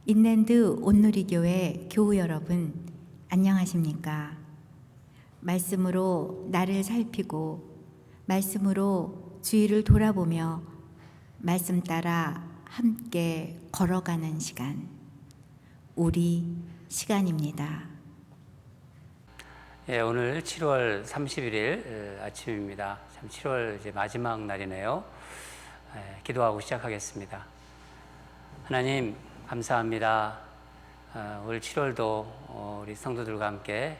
인랜드 온누리교회 교우 여러분, 안녕하십니까? 말씀으로 나를 살피고 말씀으로 주위를 돌아보며 말씀 따라 함께 걸어가는 시간, 우리 시간입니다. 오늘 7월 31일 아침입니다. 참 7월 이제 마지막 날이네요. 기도하고 시작하겠습니다. 하나님 감사합니다. 올 7월도 우리 성도들과 함께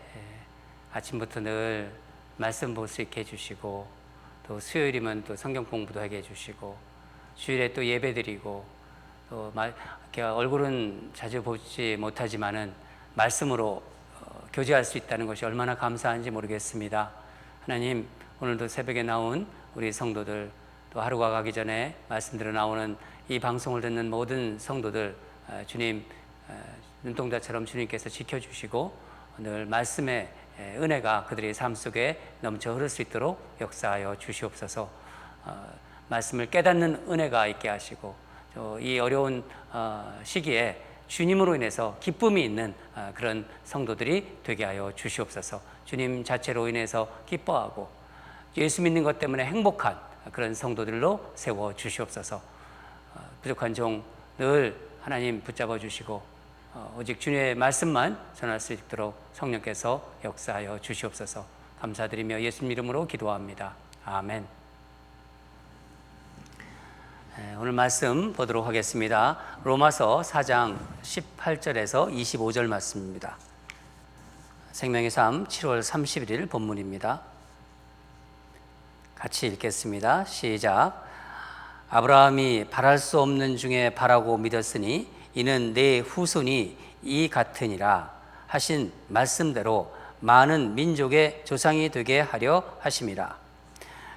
아침부터 늘 말씀 볼 수 있게 해주시고, 또 수요일이면 또 성경 공부도 하게 해주시고, 주일에 또 예배 드리고, 또 이렇게 얼굴은 자주 보지 못하지만은 말씀으로 교제할 수 있다는 것이 얼마나 감사한지 모르겠습니다. 하나님, 오늘도 새벽에 나온 우리 성도들, 또 하루가 가기 전에 말씀드려 나오는 이 방송을 듣는 모든 성도들, 주님 눈동자처럼 주님께서 지켜주시고 늘 말씀의 은혜가 그들의 삶 속에 넘쳐 흐를 수 있도록 역사하여 주시옵소서. 말씀을 깨닫는 은혜가 있게 하시고, 이 어려운 시기에 주님으로 인해서 기쁨이 있는 그런 성도들이 되게 하여 주시옵소서. 주님 자체로 인해서 기뻐하고 예수 믿는 것 때문에 행복한 그런 성도들로 세워 주시옵소서. 부족한 종 늘 하나님 붙잡아 주시고 오직 주님의 말씀만 전할 수 있도록 성령께서 역사하여 주시옵소서. 감사드리며 예수님 이름으로 기도합니다. 아멘. 오늘 말씀 보도록 하겠습니다. 로마서 4장 18절에서 25절 말씀입니다. 생명의 삶 7월 31일 본문입니다. 같이 읽겠습니다. 시작. 아브라함이 바랄 수 없는 중에 바라고 믿었으니 이는 내 후손이 이 같으니라 하신 말씀대로 많은 민족의 조상이 되게 하려 하심이라.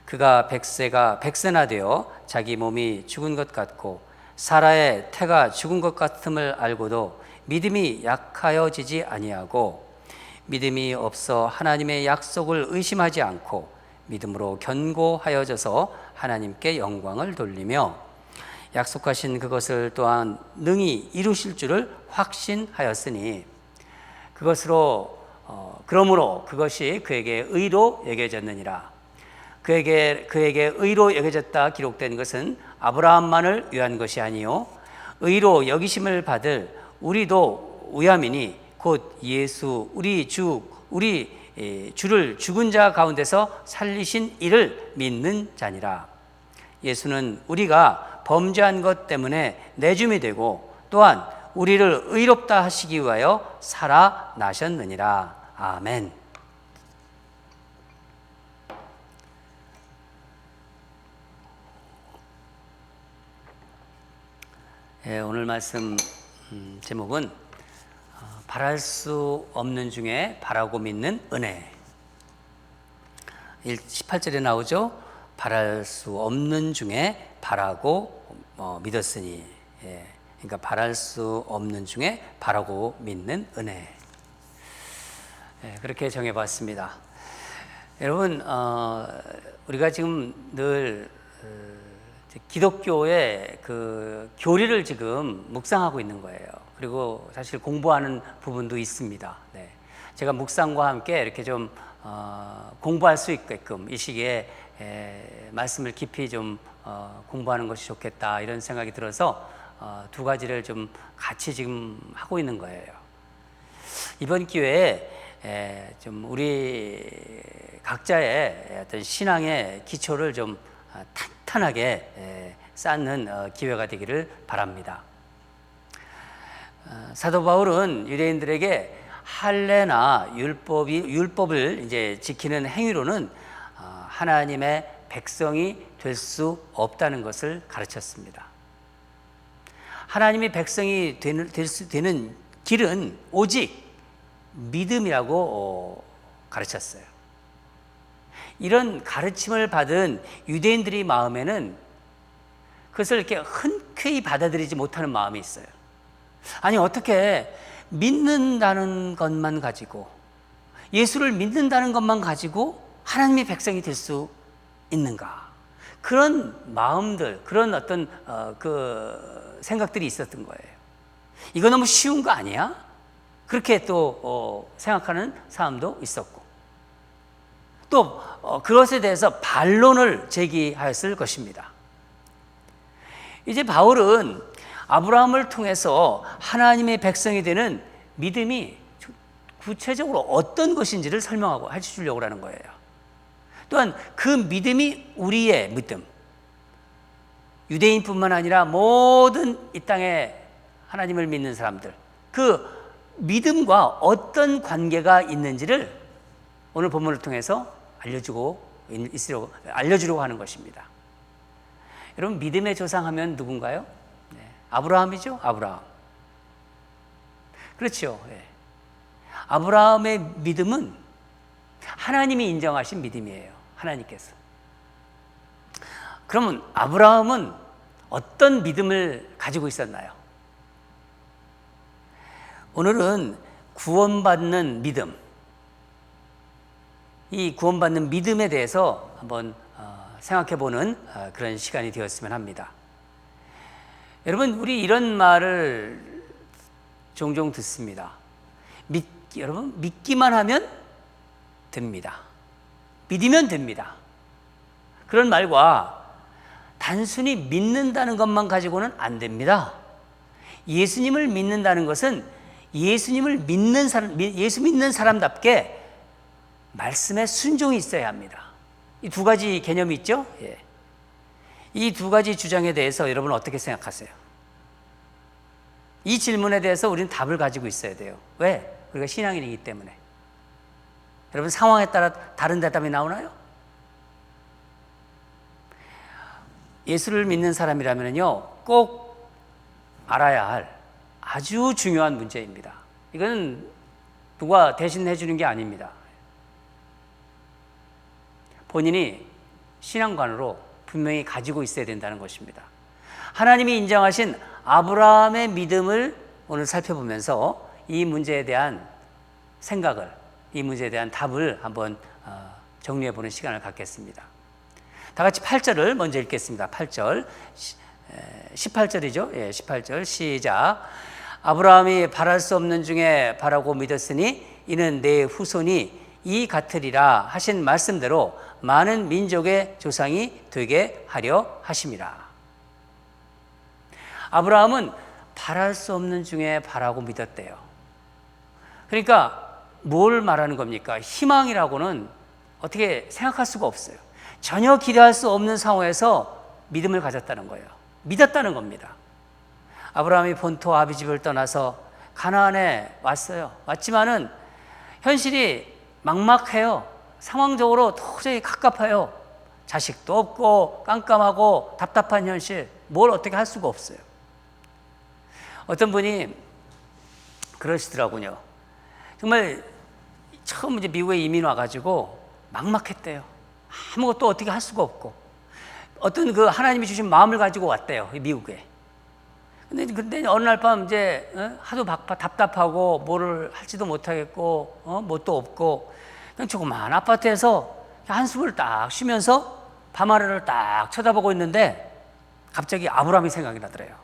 그가 백세나 되어 자기 몸이 죽은 것 같고 사라의 태가 죽은 것 같음을 알고도 믿음이 약하여지지 아니하고 믿음이 없어 하나님의 약속을 의심하지 않고 믿음으로 견고하여져서 하나님께 영광을 돌리며 약속하신 그것을 또한 능히 이루실 줄을 확신하였으니 그러므로 그것이 그에게 의로 여겨졌느니라. 그에게 의로 여겨졌다 기록된 것은 아브라함만을 위한 것이 아니요 의로 여기심을 받을 우리도 위함이니 곧 예수 우리 주를 죽은 자 가운데서 살리신 이를 믿는 자니라. 예수는 우리가 범죄한 것 때문에 내줌이 되고 또한 우리를 의롭다 하시기 위하여 살아나셨느니라. 아멘. 오늘 말씀 제목은 바랄 수 없는 중에 바라고 믿는 은혜. 18절에 나오죠. 바랄 수 없는 중에 바라고 믿었으니. 그러니까 바랄 수 없는 중에 바라고 믿는 은혜. 그렇게 정해봤습니다. 여러분, 우리가 지금 늘 기독교의 그 교리를 지금 묵상하고 있는 거예요. 그리고 사실 공부하는 부분도 있습니다. 제가 묵상과 함께 이렇게 좀 공부할 수 있게끔 이 시기에 말씀을 깊이 좀 공부하는 것이 좋겠다 이런 생각이 들어서 두 가지를 좀 같이 지금 하고 있는 거예요. 이번 기회에 좀 우리 각자의 어떤 신앙의 기초를 좀 탄탄하게 쌓는 기회가 되기를 바랍니다. 사도 바울은 유대인들에게 할례나 율법을 이제 지키는 행위로는 하나님의 백성이 될 수 없다는 것을 가르쳤습니다. 하나님의 백성이 되는 길은 오직 믿음이라고 가르쳤어요. 이런 가르침을 받은 유대인들의 마음에는 그것을 이렇게 흔쾌히 받아들이지 못하는 마음이 있어요. 아니, 어떻게 믿는다는 것만 가지고, 예수를 믿는다는 것만 가지고 하나님의 백성이 될 수 있는가? 그런 마음들, 그런 어떤 그 생각들이 있었던 거예요. 이거 너무 쉬운 거 아니야? 그렇게 또 생각하는 사람도 있었고, 또 그것에 대해서 반론을 제기하였을 것입니다. 이제 바울은 아브라함을 통해서 하나님의 백성이 되는 믿음이 구체적으로 어떤 것인지를 설명하고 해주려고 하는 거예요. 또한 그 믿음이 우리의 믿음, 유대인뿐만 아니라 모든 이 땅에 하나님을 믿는 사람들, 그 믿음과 어떤 관계가 있는지를 오늘 본문을 통해서 알려주려고 하는 것입니다. 여러분, 믿음의 조상하면 누군가요? 네, 아브라함이죠. 아브라함. 그렇죠. 네. 아브라함의 믿음은 하나님이 인정하신 믿음이에요. 하나님께서. 그러면 아브라함은 어떤 믿음을 가지고 있었나요? 오늘은 구원받는 믿음, 이 구원받는 믿음에 대해서 한번 생각해보는 그런 시간이 되었으면 합니다. 여러분, 우리 이런 말을 종종 듣습니다. 여러분, 믿기만 하면 됩니다. 믿으면 됩니다. 그런 말과 단순히 믿는다는 것만 가지고는 안 됩니다. 예수님을 믿는다는 것은 예수님을 믿는 사람, 예수 믿는 사람답게 말씀에 순종이 있어야 합니다. 이 두 가지 개념이 있죠? 예. 이 두 가지 주장에 대해서 여러분 어떻게 생각하세요? 이 질문에 대해서 우리는 답을 가지고 있어야 돼요. 왜? 우리가 신앙인이기 때문에. 여러분, 상황에 따라 다른 대답이 나오나요? 예수를 믿는 사람이라면요, 꼭 알아야 할 아주 중요한 문제입니다. 이건 누가 대신해 주는 게 아닙니다. 본인이 신앙관으로 분명히 가지고 있어야 된다는 것입니다. 하나님이 인정하신 아브라함의 믿음을 오늘 살펴보면서 이 문제에 대한 생각을, 이 문제에 대한 답을 한번 정리해 보는 시간을 갖겠습니다. 다 같이 8절을 먼저 읽겠습니다. 8절, 18절이죠. 예, 18절 시작. 아브라함이 바랄 수 없는 중에 바라고 믿었으니 이는 내 후손이 이 같으리라 하신 말씀대로 많은 민족의 조상이 되게 하려 하심이라. 아브라함은 바랄 수 없는 중에 바라고 믿었대요. 그러니까 뭘 말하는 겁니까? 희망이라고는 어떻게 생각할 수가 없어요. 전혀 기대할 수 없는 상황에서 믿음을 가졌다는 거예요. 믿었다는 겁니다. 아브라함이 본토 아비 집을 떠나서 가나안에 왔어요. 왔지만은 현실이 막막해요. 상황적으로 도저히 갑갑해요. 자식도 없고 깜깜하고 답답한 현실, 뭘 어떻게 할 수가 없어요. 어떤 분이 그러시더라고요. 정말 처음 이제 미국에 이민 와가지고 막막했대요. 아무것도 어떻게 할 수가 없고 어떤 그 하나님이 주신 마음을 가지고 왔대요, 미국에. 근데 어느 날 밤 이제 하도 답답하고 뭐를 할지도 못하겠고 뭣도 없고 그냥 조그만 아파트에서 한숨을 딱 쉬면서 밤하늘을 딱 쳐다보고 있는데 갑자기 아브라함이 생각이 나더래요.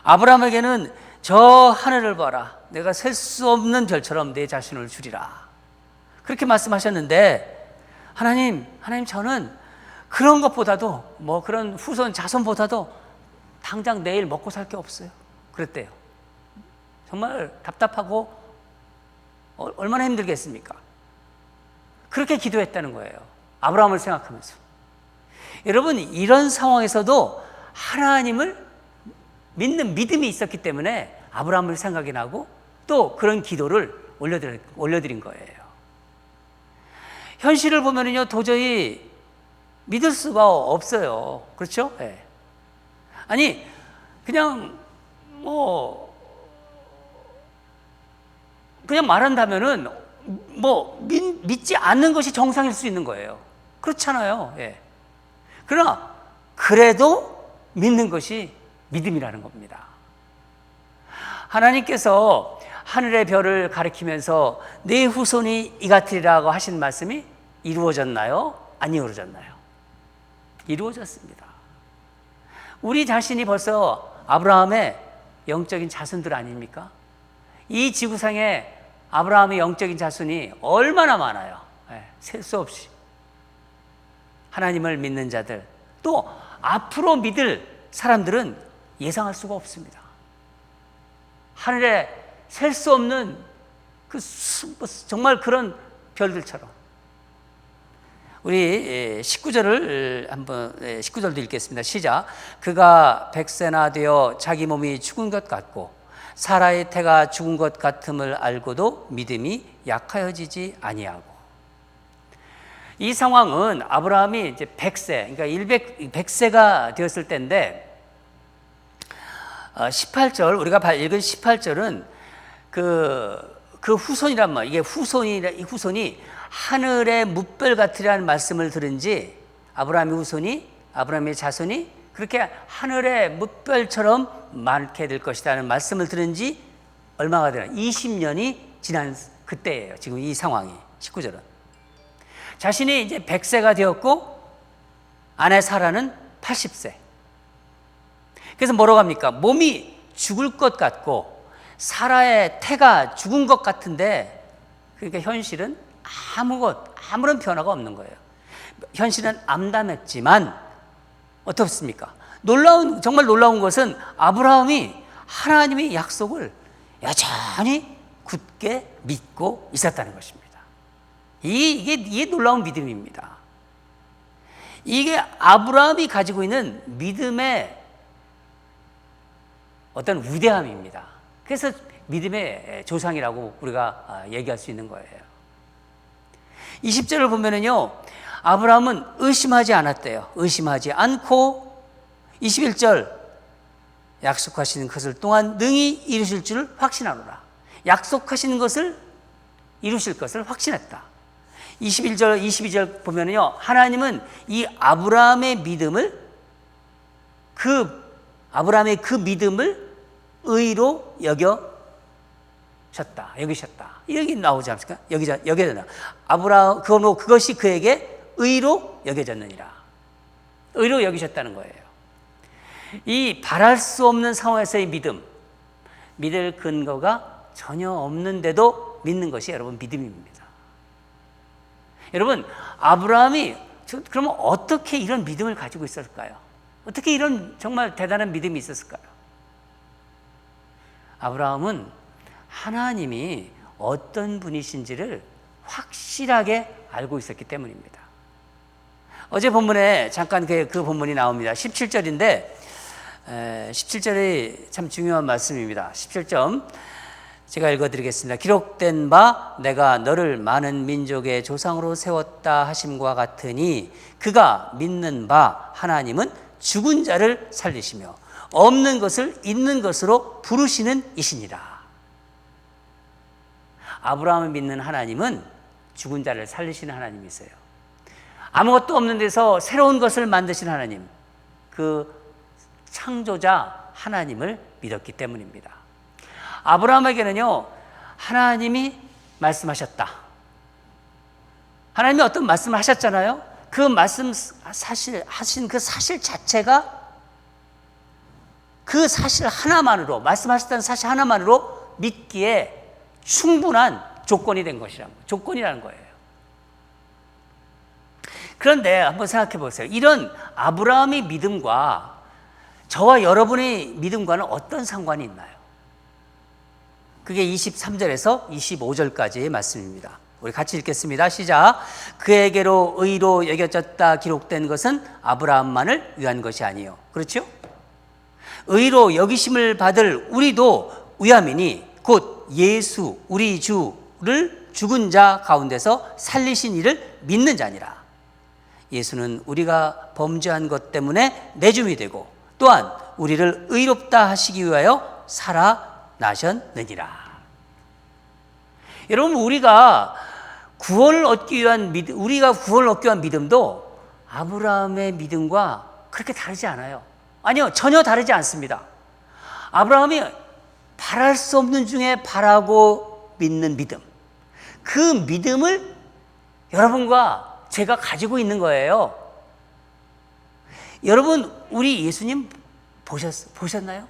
아브라함에게는 저 하늘을 봐라, 내가 셀 수 없는 별처럼 내 자신을 주리라, 그렇게 말씀하셨는데 하나님 저는 그런 것보다도 뭐 그런 후손 자손보다도 당장 내일 먹고 살 게 없어요, 그랬대요. 정말 답답하고 얼마나 힘들겠습니까? 그렇게 기도했다는 거예요, 아브라함을 생각하면서. 여러분, 이런 상황에서도 하나님을 믿는 믿음이 있었기 때문에 아브라함을 생각이 나고 또 그런 기도를 올려드린 거예요. 현실을 보면요, 도저히 믿을 수가 없어요. 그렇죠? 네. 아니, 그냥 그냥 말한다면은 믿지 않는 것이 정상일 수 있는 거예요. 그렇잖아요. 예. 그러나 그래도 믿는 것이 믿음이라는 겁니다. 하나님께서 하늘의 별을 가리키면서 내 후손이 이 같으리라고 하신 말씀이 이루어졌나요? 안 이루어졌나요? 이루어졌습니다. 우리 자신이 벌써 아브라함의 영적인 자손들 아닙니까? 이 지구상에 아브라함의 영적인 자손이 얼마나 많아요. 셀 수 없이. 하나님을 믿는 자들, 또 앞으로 믿을 사람들은 예상할 수가 없습니다. 하늘에 셀 수 없는 정말 그런 별들처럼. 우리 19절을 한번 19절도 읽겠습니다. 시작. 그가 100세나 되어 자기 몸이 죽은 것 같고 사라의 태가 죽은 것 같음을 알고도 믿음이 약하여지지 아니하고. 이 상황은 아브라함이 이제 100세, 그러니까 100세가 되었을 때인데 18절, 우리가 읽은 18절은 그 후손이란 말, 이게 후손이 하늘의 뭇별 같으리라는 말씀을 들은지, 아브라함의 후손이, 아브라함의 자손이 그렇게 하늘의 뭇별처럼 많게 될 것이라는 말씀을 들은지 얼마가 되나? 20년이 지난 그때예요. 지금 이 상황이. 19절은. 자신이 이제 100세가 되었고 아내 사라는 80세. 그래서 뭐라고 합니까? 몸이 죽을 것 같고 사라의 태가 죽은 것 같은데, 그러니까 현실은 아무런 변화가 없는 거예요. 현실은 암담했지만 어떻습니까? 정말 놀라운 것은 아브라함이 하나님의 약속을 여전히 굳게 믿고 있었다는 것입니다. 이게 놀라운 믿음입니다. 이게 아브라함이 가지고 있는 믿음의 어떤 위대함입니다. 그래서 믿음의 조상이라고 우리가 얘기할 수 있는 거예요. 20절을 보면은요, 아브라함은 의심하지 않았대요. 의심하지 않고 21절, 약속하시는 것을 또한 능히 이루실 줄 확신하노라. 약속하시는 것을 이루실 것을 확신했다. 21절, 22절 보면은요, 하나님은 이 아브라함의 믿음을 의로 여기셨다. 여기 나오지 않습니까? 여겨졌나. 그것이 그에게 의로 여겨졌느니라. 의로 여기셨다는 거예요. 이 바랄 수 없는 상황에서의 믿을 근거가 전혀 없는데도 믿는 것이 여러분 믿음입니다. 여러분, 아브라함이 그러면 어떻게 이런 믿음을 가지고 있었을까요? 어떻게 이런 정말 대단한 믿음이 있었을까요? 아브라함은 하나님이 어떤 분이신지를 확실하게 알고 있었기 때문입니다. 어제 본문에 잠깐 그 본문이 나옵니다. 17절인데 17절이 참 중요한 말씀입니다. 17절 제가 읽어드리겠습니다. 기록된 바 내가 너를 많은 민족의 조상으로 세웠다 하심과 같으니 그가 믿는 바 하나님은 죽은 자를 살리시며 없는 것을 있는 것으로 부르시는 이시니라. 아브라함을 믿는 하나님은 죽은 자를 살리시는 하나님이세요. 아무것도 없는 데서 새로운 것을 만드신 하나님, 그 창조자 하나님을 믿었기 때문입니다. 아브라함에게는요, 하나님이 말씀하셨다. 하나님이 어떤 말씀을 하셨잖아요. 그 말씀 하신 그 사실 자체가 그 사실 하나만으로, 말씀하셨다는 사실 하나만으로 믿기에 충분한 조건이라는 거예요. 그런데 한번 생각해 보세요. 이런 아브라함의 믿음과 저와 여러분의 믿음과는 어떤 상관이 있나요? 그게 23절에서 25절까지의 말씀입니다. 우리 같이 읽겠습니다. 시작. 그에게로 의로 여겨졌다 기록된 것은 아브라함만을 위한 것이 아니요. 그렇죠? 의로 여기심을 받을 우리도 위함이니 곧 예수 우리 주를 죽은 자 가운데서 살리신 이를 믿는 자니라. 예수는 우리가 범죄한 것 때문에 내줌이 되고 또한 우리를 의롭다 하시기 위하여 살아나셨느니라. 여러분, 우리가 구원을 얻기 위한 믿음도 아브라함의 믿음과 그렇게 다르지 않아요. 아니요, 전혀 다르지 않습니다. 아브라함이 바랄 수 없는 중에 바라고 믿는 믿음, 그 믿음을 여러분과 제가 가지고 있는 거예요. 여러분, 우리 예수님 보셨나요?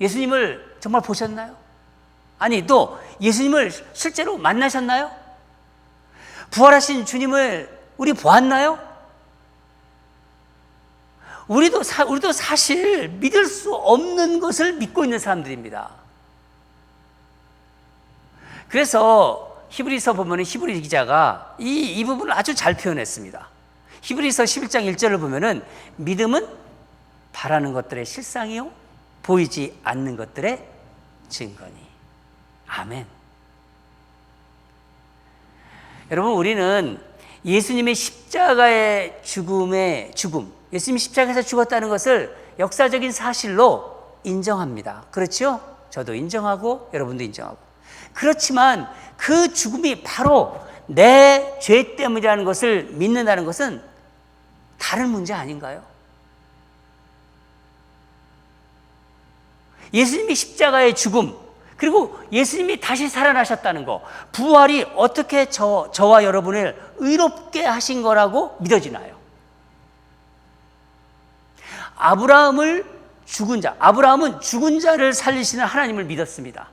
예수님을 정말 보셨나요? 아니, 또 예수님을 실제로 만나셨나요? 부활하신 주님을 우리 보았나요? 우리도 사실 믿을 수 없는 것을 믿고 있는 사람들입니다. 그래서 히브리서 보면 히브리 기자가 이 부분을 아주 잘 표현했습니다. 히브리서 11장 1절을 보면은 믿음은 바라는 것들의 실상이요 보이지 않는 것들의 증거니. 아멘. 여러분, 우리는 예수님의 십자가의 죽음, 예수님이 십자가에서 죽었다는 것을 역사적인 사실로 인정합니다. 그렇죠? 저도 인정하고 여러분도 인정하고. 그렇지만 그 죽음이 바로 내 죄 때문이라는 것을 믿는다는 것은 다른 문제 아닌가요? 예수님이 십자가의 죽음, 그리고 예수님이 다시 살아나셨다는 거, 부활이 어떻게 저와 여러분을 의롭게 하신 거라고 믿어지나요? 아브라함은 죽은 자를 살리시는 하나님을 믿었습니다.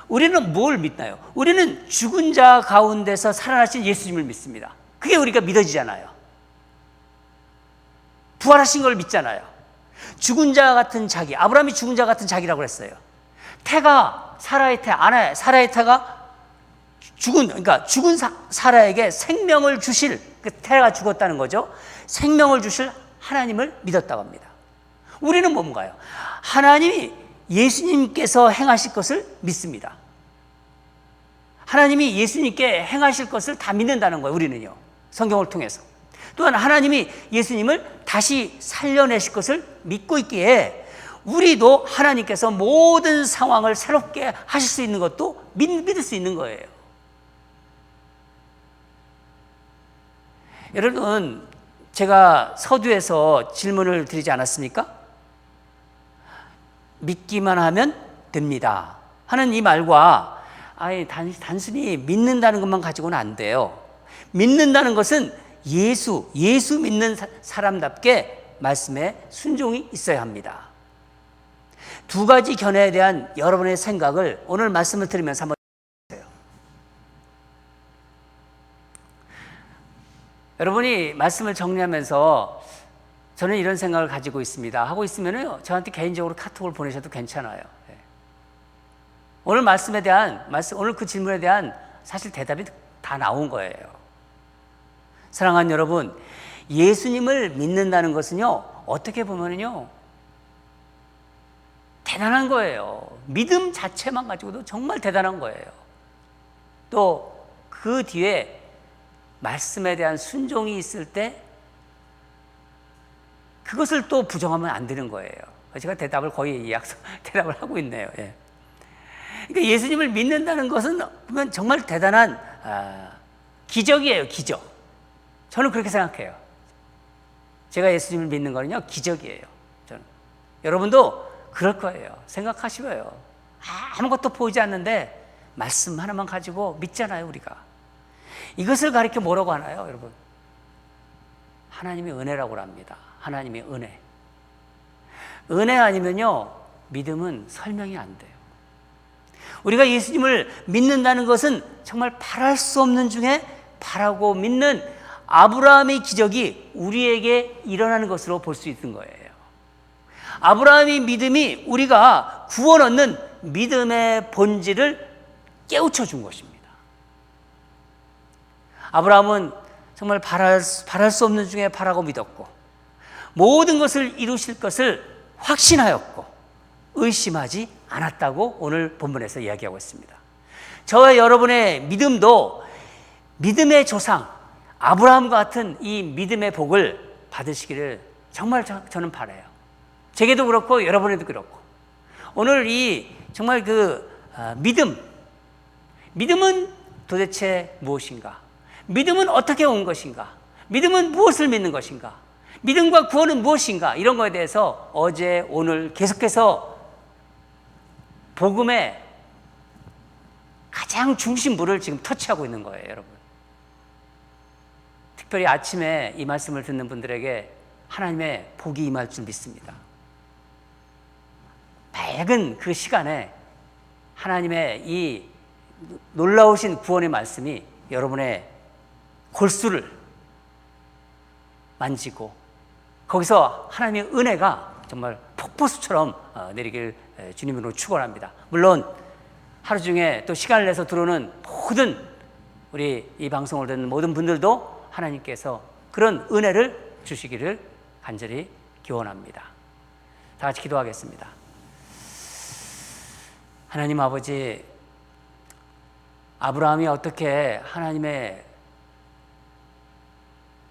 우리는 뭘 믿나요? 우리는 죽은 자 가운데서 살아나신 예수님을 믿습니다. 그게 우리가 믿어지잖아요. 부활하신 걸 믿잖아요. 죽은 자 같은 자기, 아브라함이 죽은 자 같은 자기라고 했어요. 사라의 태가 죽은 사라에게 생명을 주실, 그 태가 죽었다는 거죠. 생명을 주실 하나님을 믿었다고 합니다. 우리는 뭔가요? 하나님이 예수님께서 행하실 것을 믿습니다. 하나님이 예수님께 행하실 것을 다 믿는다는 거예요. 우리는요, 성경을 통해서. 또한 하나님이 예수님을 다시 살려내실 것을 믿고 있기에 우리도 하나님께서 모든 상황을 새롭게 하실 수 있는 것도 믿을 수 있는 거예요. 여러분, 제가 서두에서 질문을 드리지 않았습니까? 믿기만 하면 됩니다 하는 이 말과 단순히 믿는다는 것만 가지고는 안 돼요. 믿는다는 것은 예수 믿는 사람답게 말씀에 순종이 있어야 합니다. 두 가지 견해에 대한 여러분의 생각을 오늘 말씀을 들으면서 한번 해보세요. 여러분이 말씀을 정리하면서 저는 이런 생각을 가지고 있습니다 하고 있으면 저한테 개인적으로 카톡을 보내셔도 괜찮아요. 오늘 오늘 그 질문에 대한 사실 대답이 다 나온 거예요. 사랑하는 여러분, 예수님을 믿는다는 것은요, 어떻게 보면은요, 대단한 거예요. 믿음 자체만 가지고도 정말 대단한 거예요. 또 그 뒤에 말씀에 대한 순종이 있을 때 그것을 또 부정하면 안 되는 거예요. 제가 대답을 거의 대답을 하고 있네요. 예. 그러니까 예수님을 믿는다는 것은 보면 정말 대단한 기적이에요. 기적. 저는 그렇게 생각해요. 제가 예수님을 믿는 거는요, 기적이에요. 저는. 여러분도 그럴 거예요. 생각하시고요. 아무것도 보이지 않는데 말씀 하나만 가지고 믿잖아요, 우리가. 이것을 가리켜 뭐라고 하나요, 여러분? 하나님의 은혜라고 합니다. 하나님의 은혜. 은혜 아니면요, 믿음은 설명이 안 돼요. 우리가 예수님을 믿는다는 것은 정말 바랄 수 없는 중에 바라고 믿는 아브라함의 기적이 우리에게 일어나는 것으로 볼 수 있는 거예요. 아브라함의 믿음이 우리가 구원 얻는 믿음의 본질을 깨우쳐 준 것입니다. 아브라함은 정말 바랄 수 없는 중에 바라고 믿었고, 모든 것을 이루실 것을 확신하였고 의심하지 않았다고 오늘 본문에서 이야기하고 있습니다. 저와 여러분의 믿음도 믿음의 조상 아브라함과 같은 이 믿음의 복을 받으시기를 정말 저는 바라요. 제게도 그렇고 여러분에도 그렇고. 오늘 이 정말 믿음은 도대체 무엇인가? 믿음은 어떻게 온 것인가? 믿음은 무엇을 믿는 것인가? 믿음과 구원은 무엇인가? 이런 거에 대해서 어제 오늘 계속해서 복음의 가장 중심부를 지금 터치하고 있는 거예요, 여러분. 특별히 아침에 이 말씀을 듣는 분들에게 하나님의 복이 임할 줄 믿습니다. 최근 그 시간에 하나님의 이 놀라우신 구원의 말씀이 여러분의 골수를 만지고 거기서 하나님의 은혜가 정말 폭포수처럼 내리길 주님으로 축원합니다. 물론 하루 중에 또 시간을 내서 들어오는 모든 우리 이 방송을 듣는 모든 분들도 하나님께서 그런 은혜를 주시기를 간절히 기원합니다. 다 같이 기도하겠습니다. 하나님 아버지, 아브라함이 어떻게 하나님의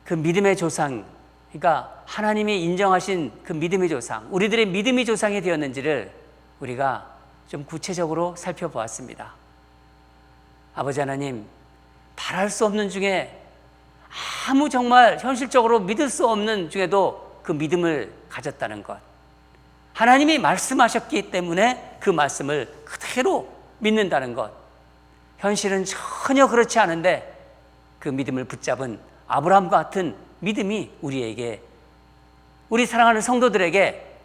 그 믿음의 조상, 그러니까 하나님이 인정하신 그 믿음의 조상, 우리들의 믿음의 조상이 되었는지를 우리가 좀 구체적으로 살펴보았습니다. 아버지 하나님, 바랄 수 없는 중에 아무 정말 현실적으로 믿을 수 없는 중에도 그 믿음을 가졌다는 것, 하나님이 말씀하셨기 때문에 그 말씀을 그대로 믿는다는 것, 현실은 전혀 그렇지 않은데 그 믿음을 붙잡은 아브라함과 같은 믿음이 우리에게, 우리 사랑하는 성도들에게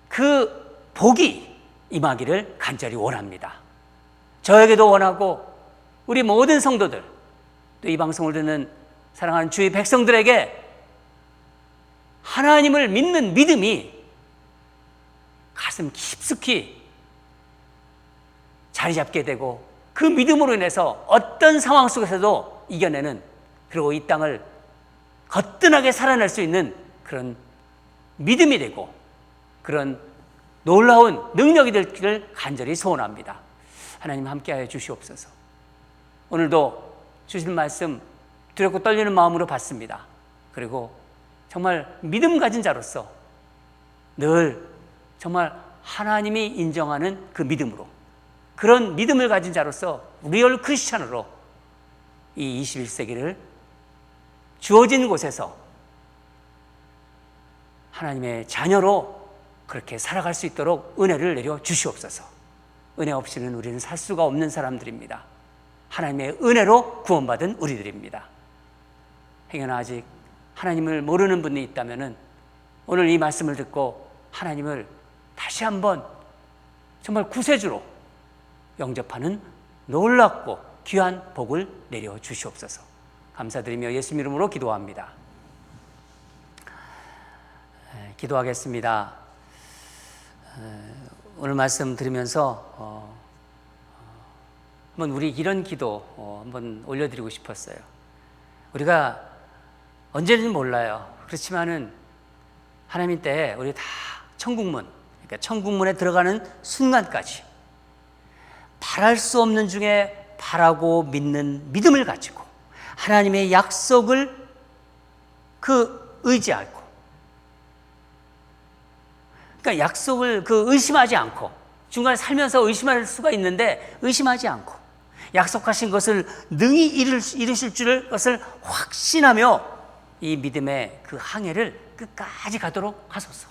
그 복이 임하기를 간절히 원합니다. 저에게도 원하고 우리 모든 성도들, 또 이 방송을 듣는 사랑하는 주의 백성들에게 하나님을 믿는 믿음이 가슴 깊숙이 자리 잡게 되고 그 믿음으로 인해서 어떤 상황 속에서도 이겨내는, 그리고 이 땅을 거뜬하게 살아낼 수 있는 그런 믿음이 되고 그런 놀라운 능력이 되기를 간절히 소원합니다. 하나님 함께하여 주시옵소서. 오늘도 주실 말씀 두렵고 떨리는 마음으로 받습니다. 그리고 정말 믿음 가진 자로서 늘 정말 하나님이 인정하는 그 믿음으로, 그런 믿음을 가진 자로서 리얼 크리스찬으로 이 21세기를 주어진 곳에서 하나님의 자녀로 그렇게 살아갈 수 있도록 은혜를 내려 주시옵소서. 은혜 없이는 우리는 살 수가 없는 사람들입니다. 하나님의 은혜로 구원받은 우리들입니다. 행여나 아직 하나님을 모르는 분이 있다면 오늘 이 말씀을 듣고 하나님을 다시 한번 정말 구세주로 영접하는 놀랍고 귀한 복을 내려 주시옵소서. 감사드리며 예수 이름으로 기도합니다. 기도하겠습니다. 오늘 말씀 들으면서 한번 우리 이런 기도 한번 올려드리고 싶었어요. 우리가 언제는 몰라요. 그렇지만은 하나님 때에 우리 다 천국문, 그러니까 천국문에 들어가는 순간까지 바랄 수 없는 중에 바라고 믿는 믿음을 가지고 하나님의 약속을 의지하고, 그러니까 약속을 의심하지 않고, 중간에 살면서 의심할 수가 있는데 의심하지 않고 약속하신 것을 능히 이루실 줄을 것을 확신하며 이 믿음의 그 항해를 끝까지 가도록 하소서.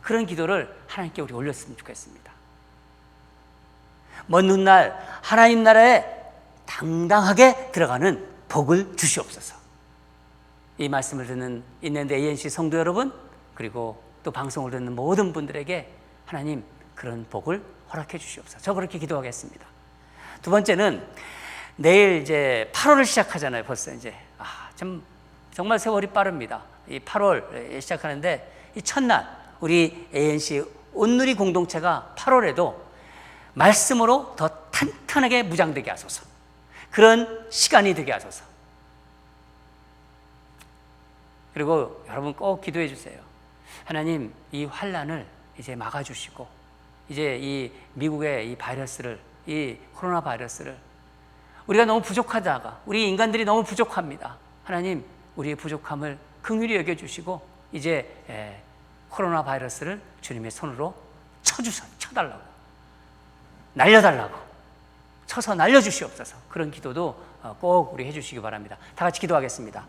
그런 기도를 하나님께 우리 올렸으면 좋겠습니다. 먼 훗날 하나님 나라에 당당하게 들어가는 복을 주시옵소서. 이 말씀을 듣는 인랜드 ANC 성도 여러분, 그리고 또 방송을 듣는 모든 분들에게 하나님 그런 복을 허락해 주시옵소서. 저 그렇게 기도하겠습니다. 두 번째는 내일 이제 8월을 시작하잖아요. 벌써 이제 정말 세월이 빠릅니다. 이 8월 시작하는데 이 첫날 우리 ANC 온누리 공동체가 8월에도 말씀으로 더 탄탄하게 무장되게 하소서. 그런 시간이 되게 하소서. 그리고 여러분 꼭 기도해 주세요. 하나님 이 환난을 이제 막아주시고 이제 이 미국의 이 바이러스를, 이 코로나 바이러스를, 우리가 너무 부족하다가 우리 인간들이 너무 부족합니다. 하나님 우리의 부족함을 긍휼히 여겨주시고 이제 코로나 바이러스를 주님의 손으로 쳐달라고, 날려달라고, 쳐서 날려주시옵소서. 그런 기도도 꼭 우리 해주시기 바랍니다. 다 같이 기도하겠습니다.